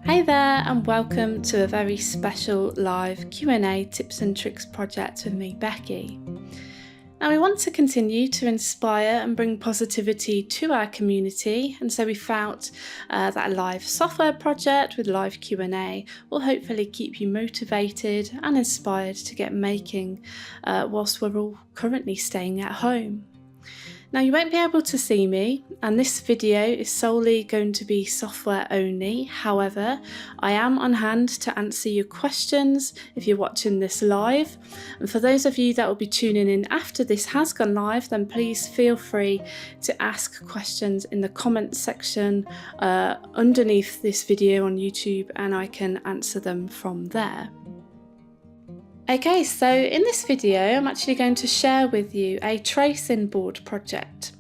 Hey there, and welcome to a very special live Q&A tips and tricks project with me, Beki. Now we want to continue to inspire and bring positivity to our community, and so we felt that a live software project with live Q&A will hopefully keep you motivated and inspired to get making whilst we're all currently staying at home. Now you won't be able to see me, and this video is solely going to be software only. However, I am on hand to answer your questions if you're watching this live. And for those of you that will be tuning in after this has gone live, then please feel free to ask questions in the comments section underneath this video on YouTube, and I can answer them from there. Okay, so in this video I'm actually going to share with you a tracing board project.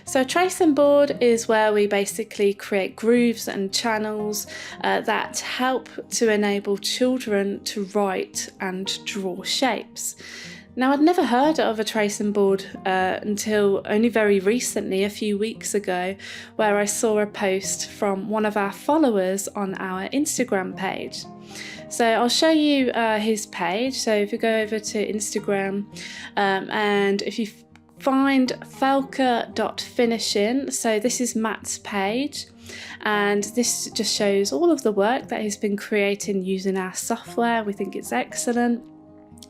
So a tracing board is where we basically create grooves and channels that help to enable children to write and draw shapes. Now, I'd never heard of a tracing board until only very recently, a few weeks ago, where I saw a post from one of our followers on our Instagram page. So I'll show you his page. So if you go over to Instagram and if you find felka.finishing, so this is Matt's page, and this just shows all of the work that he's been creating using our software. We think it's excellent.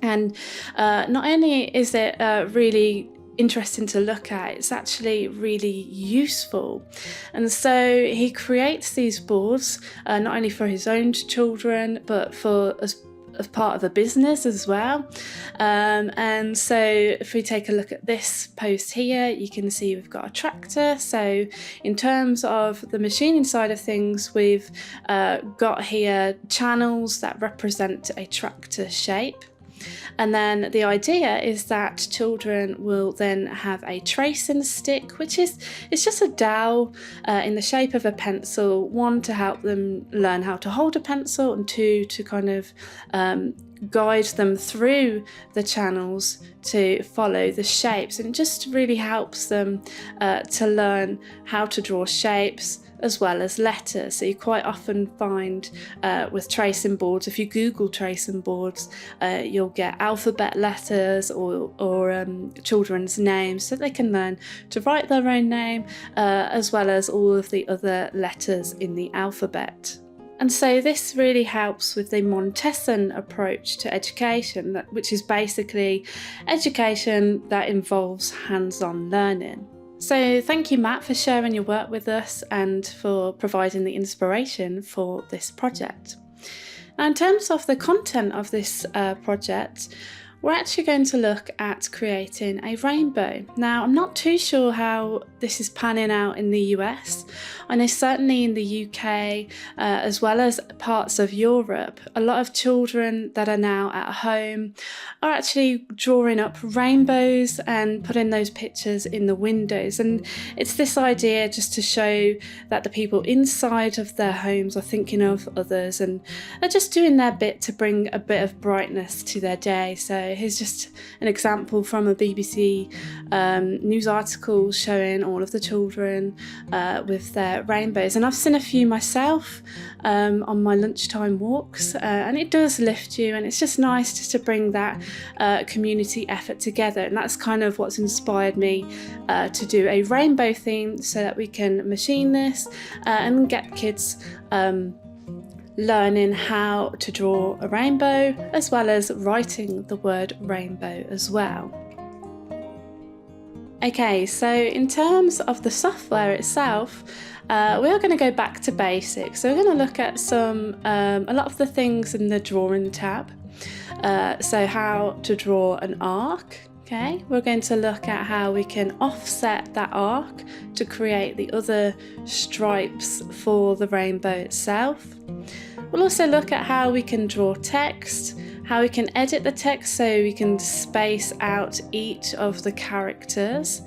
And not only is it really interesting to look at, it's actually really useful. And so he creates these boards not only for his own children, but for as part of a business as well. And so if we take a look at this post here, you can see we've got a tractor. So in terms of the machining side of things, we've got here channels that represent a tractor shape. And then the idea is that children will then have a tracing stick, which is it's just a dowel in the shape of a pencil, one to help them learn how to hold a pencil, and two to kind of guide them through the channels to follow the shapes, and it just really helps them to learn how to draw shapes as well as letters. So you quite often find with tracing boards, if you Google tracing boards, you'll get alphabet letters or children's names, so they can learn to write their own name as well as all of the other letters in the alphabet. And so this really helps with the Montessori approach to education, which is basically education that involves hands-on learning. So thank you, Matt, for sharing your work with us and for providing the inspiration for this project. Now, in terms of the content of this project, we're actually going to look at creating a rainbow. Now, I'm not too sure how this is panning out in the US. I know certainly in the UK, as well as parts of Europe, a lot of children that are now at home are actually drawing up rainbows and putting those pictures in the windows. And it's this idea just to show that the people inside of their homes are thinking of others and are just doing their bit to bring a bit of brightness to their day. So here's just an example from a BBC news article showing all of the children with their rainbows. And I've seen a few myself on my lunchtime walks, and it does lift you, and it's just nice just to bring that community effort together. And that's kind of what's inspired me to do a rainbow theme, so that we can machine this and get kids learning how to draw a rainbow, as well as writing the word rainbow as well. Okay, so in terms of the software itself, we are going to go back to basics. So we're going to look at a lot of the things in the drawing tab. So how to draw an arc. Okay, we're going to look at how we can offset that arc to create the other stripes for the rainbow itself. We'll also look at how we can draw text, how we can edit the text so we can space out each of the characters.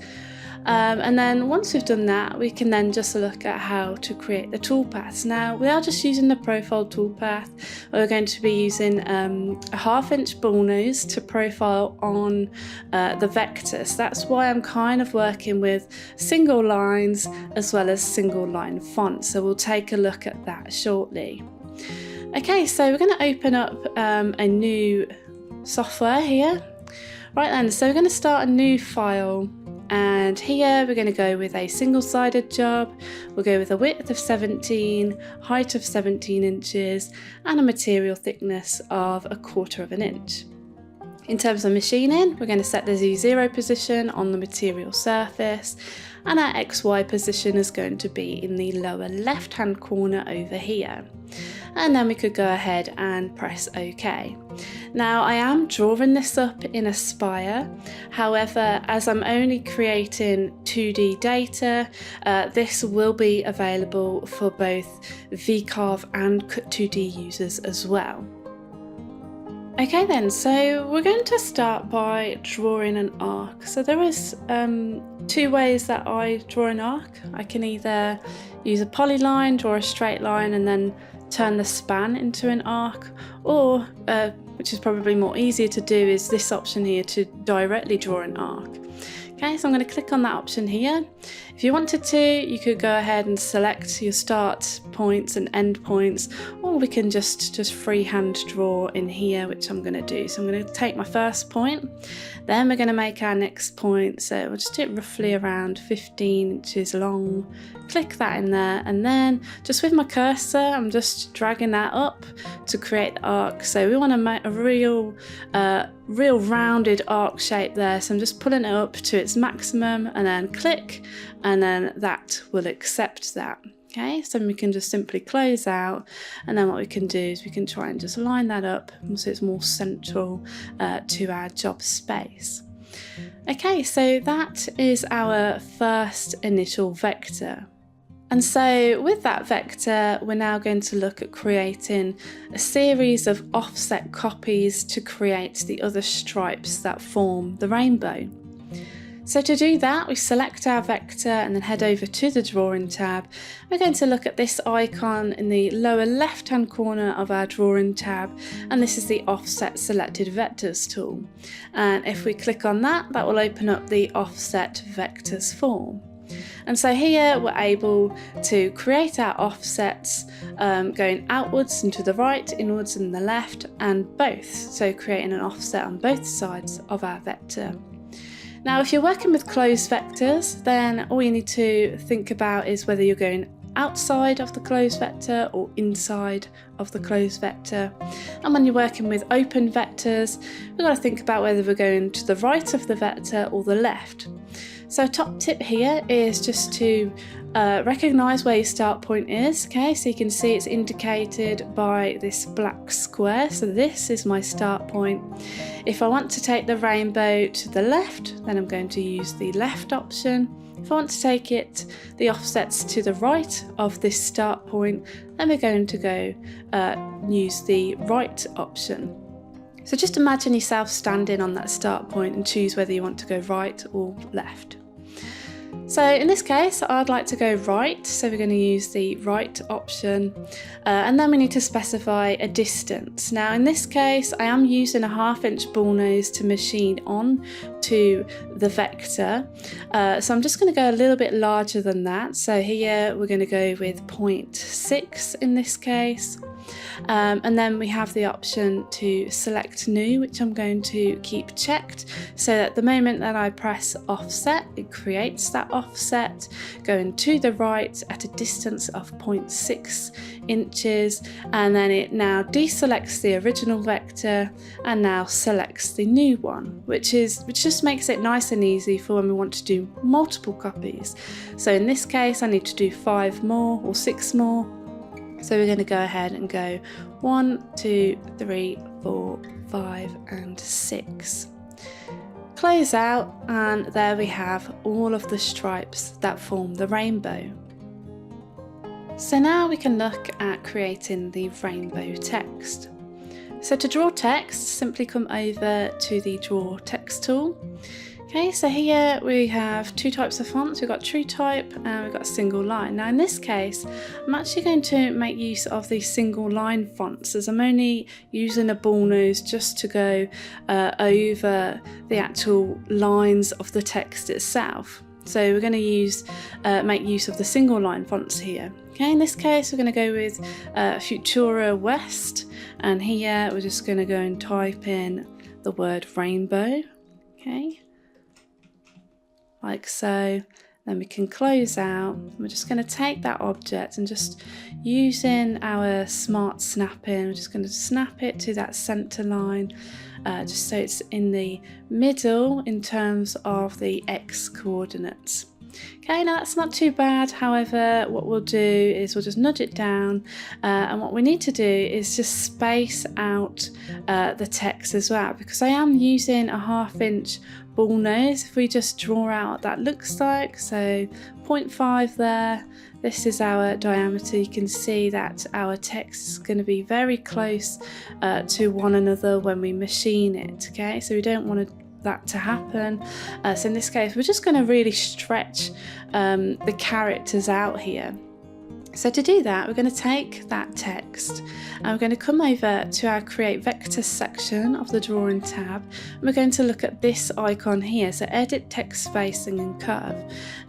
And then once we've done that, we can then just look at how to create the toolpaths. Now, we are just using the profile toolpath. We're going to be using a 1/2" bullnose to profile on the vector. So that's why I'm kind of working with single lines as well as single line fonts. So we'll take a look at that shortly. Okay, so we're going to open up a new software here. Right then, so we're going to start a new file, and here we're going to go with a single-sided job. We'll go with a width of 17, height of 17 inches, and a material thickness of 1/4 of an inch. In terms of machining, we're going to set the Z0 position on the material surface, and our XY position is going to be in the lower left-hand corner over here. And then we could go ahead and press OK. Now I am drawing this up in Aspire, however, as I'm only creating 2D data, this will be available for both VCarve and 2D users as well. Okay then, so we're going to start by drawing an arc. So there is 2 ways that I draw an arc. I can either use a polyline, draw a straight line, and then turn the span into an arc, or which is probably more easier to do, is this option here, to directly draw an arc. Okay, so I'm going to click on that option here. If you wanted to, you could go ahead and select your start points and end points, or we can just freehand draw in here, which I'm going to do. So I'm going to take my first point, then we're going to make our next point. So we'll just do it roughly around 15 inches long. Click that in there, and then just with my cursor, I'm just dragging that up to create the arc. So we want to make a real rounded arc shape there. So I'm just pulling it up to its maximum, and then click, and then that will accept that. Okay, so we can just simply close out, and then what we can do is we can try and just line that up so it's more central to our job space. Okay, so that is our first initial vector. And so with that vector, we're now going to look at creating a series of offset copies to create the other stripes that form the rainbow. So to do that, we select our vector and then head over to the drawing tab. We're going to look at this icon in the lower left-hand corner of our drawing tab, and this is the offset selected vectors tool. And if we click on that, that will open up the offset vectors form. And so here we're able to create our offsets going outwards and to the right, inwards and the left, and both. So creating an offset on both sides of our vector. Now, if you're working with closed vectors, then all you need to think about is whether you're going outside of the closed vector or inside of the closed vector. And when you're working with open vectors, we've got to think about whether we're going to the right of the vector or the left. So a top tip here is just to recognise where your start point is. Okay, so you can see it's indicated by this black square. So this is my start point. If I want to take the rainbow to the left, then I'm going to use the left option. If I want to take the offsets to the right of this start point, then we're going to go use the right option. So just imagine yourself standing on that start point and choose whether you want to go right or left. So in this case, I'd like to go right, so we're going to use the right option, and then we need to specify a distance. Now in this case, I am using a 1/2 inch ball nose to machine on to the vector, so I'm just going to go a little bit larger than that. So here we're going to go with 0.6 in this case. And then we have the option to select new, which I'm going to keep checked, so that the moment that I press offset, it creates that offset going to the right at a distance of 0.6 inches, and then it now deselects the original vector and now selects the new one, which just makes it nice and easy for when we want to do multiple copies. So in this case, I need to do 5 more or 6 more. So we're going to go ahead and go 1, 2, 3, 4, 5 and 6. Close out, and there we have all of the stripes that form the rainbow. So now we can look at creating the rainbow text. So to draw text, simply come over to the Draw Text tool. Okay, so here we have 2 types of fonts. We've got True Type and we've got a single line. Now in this case, I'm actually going to make use of the single line fonts, as I'm only using a ball nose just to go over the actual lines of the text itself. So we're going to make use of the single line fonts here. Okay, in this case we're going to go with Futura West, and here we're just going to go and type in the word rainbow. Okay, like so. Then we can close out. We're just going to take that object and just using our smart snapping, we're just going to snap it to that center line, just so it's in the middle in terms of the X coordinates. Okay, now that's not too bad. However, what we'll do is we'll just nudge it down, and what we need to do is just space out the text as well, because I am using a 1/2 inch ball nose. If we just draw out what that looks like, so 0.5 there, this is our diameter. You can see that our text is going to be very close to one another when we machine it. Okay, so we don't want that to happen. So in this case, we're just going to really stretch the characters out here. So to do that, we're going to take that text and we're going to come over to our Create Vector section of the Drawing tab, and we're going to look at this icon here, so Edit Text Spacing and Curve.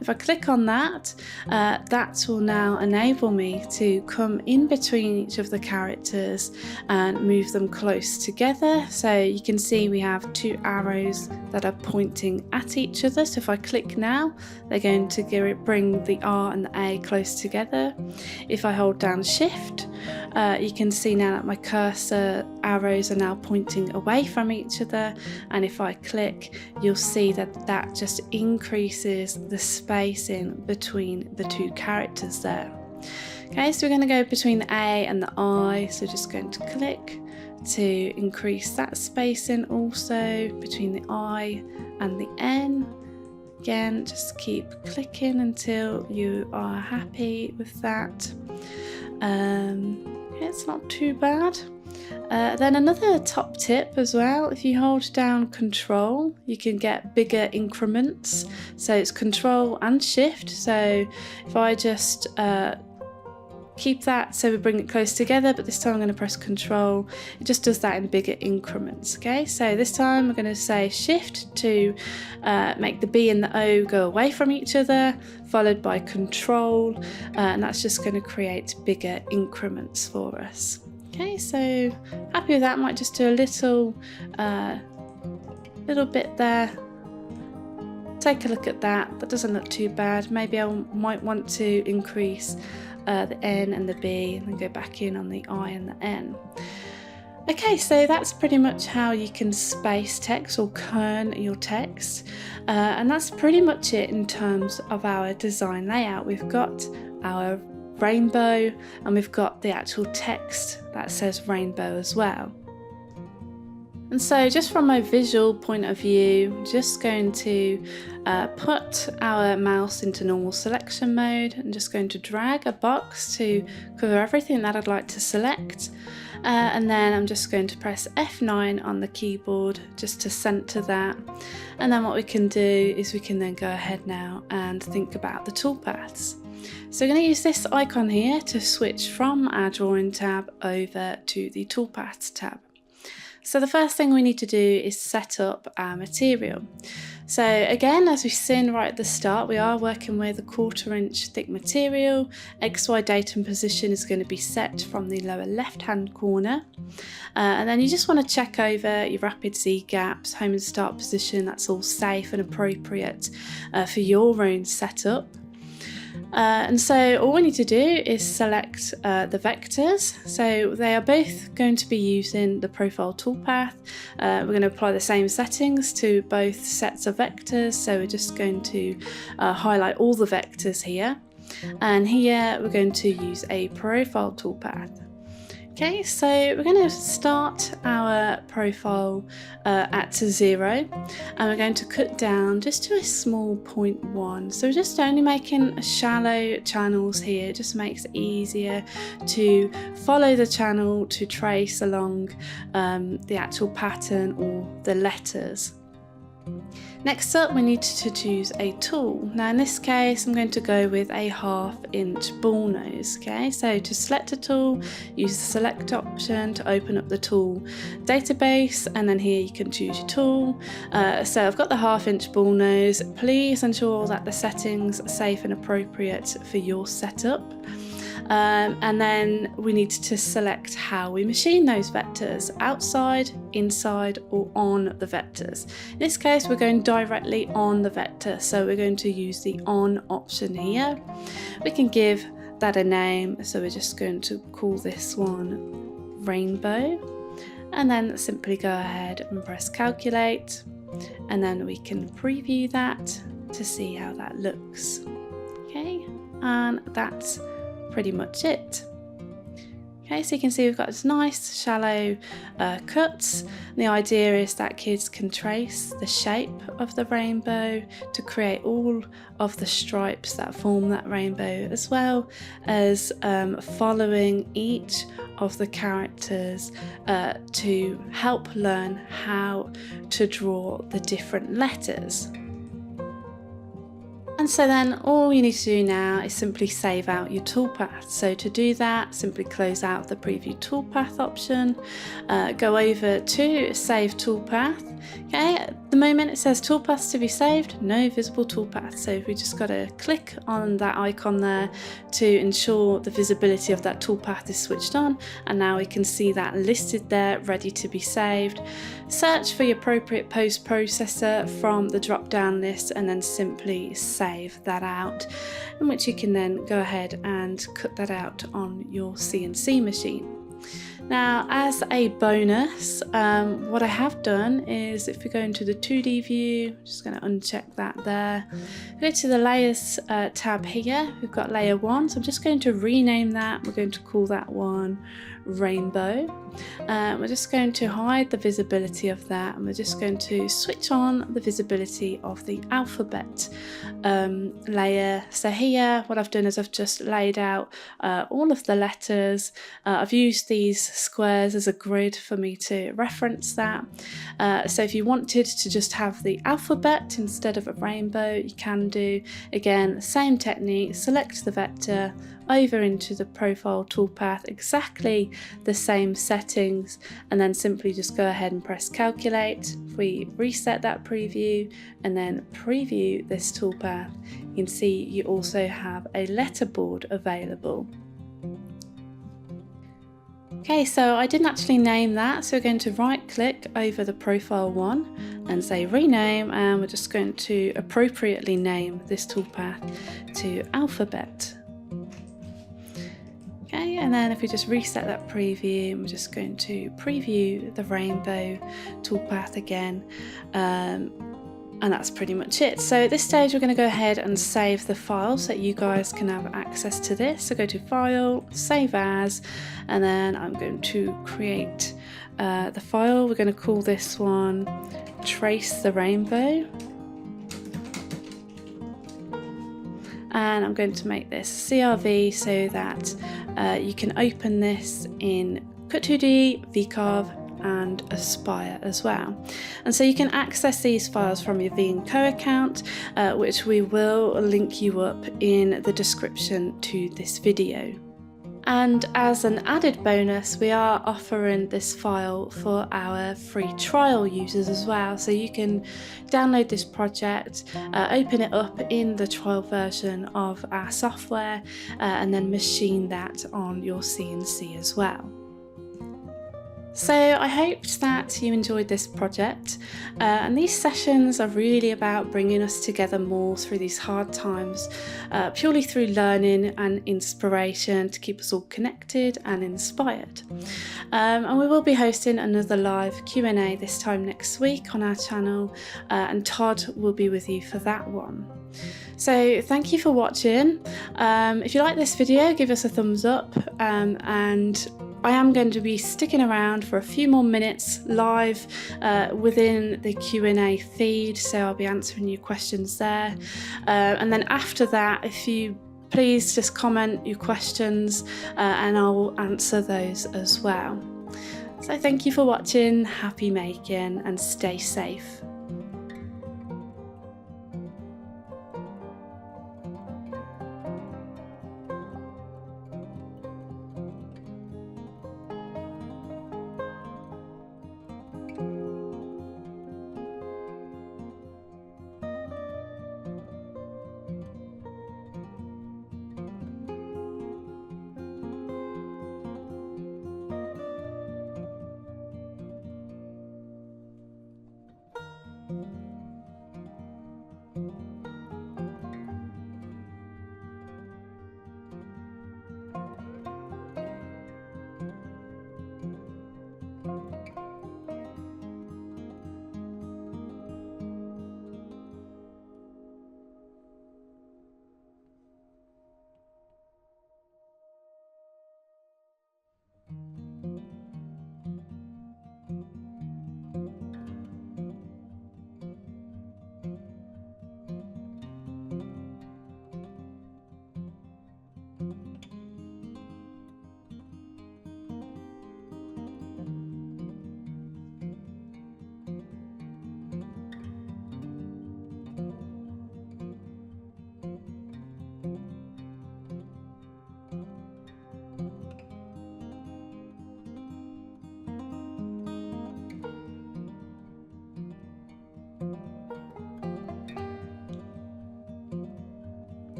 If I click on that, that will now enable me to come in between each of the characters and move them close together. So you can see we have 2 arrows that are pointing at each other. So if I click now, they're going to bring the R and the A close together. If I hold down Shift, you can see now that my cursor arrows are now pointing away from each other, and if I click, you'll see that that just increases the spacing between the 2 characters there. Okay, so we're going to go between the A and the I, so just going to click to increase that spacing also between the I and the N. Again, just keep clicking until you are happy with that. It's not too bad. Then another top tip as well, if you hold down Control, you can get bigger increments. So it's Control and Shift. So if I just keep that, so we bring it close together, but this time I'm going to press Control, it just does that in bigger increments. Okay, so this time we're going to say Shift to make the B and the O go away from each other, followed by Control, and that's just going to create bigger increments for us. Okay, so happy with that. Might just do a little bit there. Take a look at that. That doesn't look too bad. Maybe I might want to increase the N and the B, and then go back in on the I and the N. Okay, so that's pretty much how you can space text or kern your text, and that's pretty much it in terms of our design layout. We've got our rainbow and we've got the actual text that says rainbow as well. And so just from a visual point of view, I'm just going to put our mouse into normal selection mode and just going to drag a box to cover everything that I'd like to select. And then I'm just going to press F9 on the keyboard just to center that. And then what we can do is we can then go ahead now and think about the toolpaths. So we're going to use this icon here to switch from our drawing tab over to the toolpaths tab. So the first thing we need to do is set up our material. So again, as we've seen right at the start, we are working with a 1/4 inch thick material. XY date and position is going to be set from the lower left hand corner. And then you just want to check over your rapid Z gaps, home and start position, that's all safe and appropriate for your own setup. And so all we need to do is select the vectors. So they are both going to be using the profile toolpath. We're going to apply the same settings to both sets of vectors. So we're just going to highlight all the vectors here. And here we're going to use a profile toolpath. Okay, so we're going to start our profile at 0, and we're going to cut down just to a small 0.1. So we're just only making shallow channels here. It just makes it easier to follow the channel, to trace along the actual pattern or the letters. Next up, we need to choose a tool. Now in this case, I'm going to go with a 1/2 inch ball nose. Okay, so to select a tool, use the select option to open up the tool database, and then here you can choose your tool. So I've got the 1/2 inch ball nose. Please ensure that the settings are safe and appropriate for your setup. And then we need to select how we machine those vectors, outside, inside, or on the vectors. In this case, we're going directly on the vector, so we're going to use the on option here. We can give that a name, so we're just going to call this one rainbow, and then simply go ahead and press calculate, and then we can preview that to see how that looks. Okay, and that's pretty much it. Okay, so you can see we've got this nice shallow cuts. The idea is that kids can trace the shape of the rainbow to create all of the stripes that form that rainbow, as well as following each of the characters to help learn how to draw the different letters. And so then all you need to do now is simply save out your toolpath. So to do that, simply close out the preview toolpath option, go over to save toolpath. Okay, at the moment it says toolpaths to be saved, no visible toolpath. So we just got to click on that icon there to ensure the visibility of that toolpath is switched on, and now we can see that listed there, ready to be saved. Search for your appropriate post processor from the drop down list, and then simply save that out, in which you can then go ahead and cut that out on your CNC machine. Now, as a bonus, what I have done is, if we go into the 2D view, I'm just going to uncheck that there. Go to the layers tab here, we've got layer 1, so I'm just going to rename that. We're going to call that one rainbow. We're just going to hide the visibility of that, and we're just going to switch on the visibility of the alphabet layer. So here what I've done is I've just laid out all of the letters. I've used these squares as a grid for me to reference that. So if you wanted to just have the alphabet instead of a rainbow, you can do. Again, same technique, select the vector, over into the profile toolpath, exactly the same settings, and then simply just go ahead and press calculate. If we reset that preview and then preview this toolpath, you can see you also have a letterboard available. Okay, so I didn't actually name that, so we're going to right click over the profile one and say rename, and we're just going to appropriately name this toolpath to alphabet. Okay, and then if we just reset that preview, we're just going to preview the rainbow toolpath again, and that's pretty much it. So at this stage we're going to go ahead and save the file so that you guys can have access to this. So go to File, Save As, and then I'm going to create the file. We're going to call this one Trace the Rainbow. And I'm going to make this CRV so that you can open this in Cut2D, VCarve, and Aspire as well. And so you can access these files from your V&Co account, which we will link you up in the description to this video. And as an added bonus, we are offering this file for our free trial users as well. So you can download this project, open it up in the trial version of our software, and then machine that on your CNC as well. So I hoped that you enjoyed this project, and these sessions are really about bringing us together more through these hard times, purely through learning and inspiration to keep us all connected and inspired. And we will be hosting another live Q&A this time next week on our channel, and Todd will be with you for that one. So thank you for watching. If you like this video, give us a thumbs up, and I am going to be sticking around for a few more minutes live within the Q&A feed, so I'll be answering your questions there. And then after that, if you please just comment your questions and I'll answer those as well. So thank you for watching, happy making, and stay safe.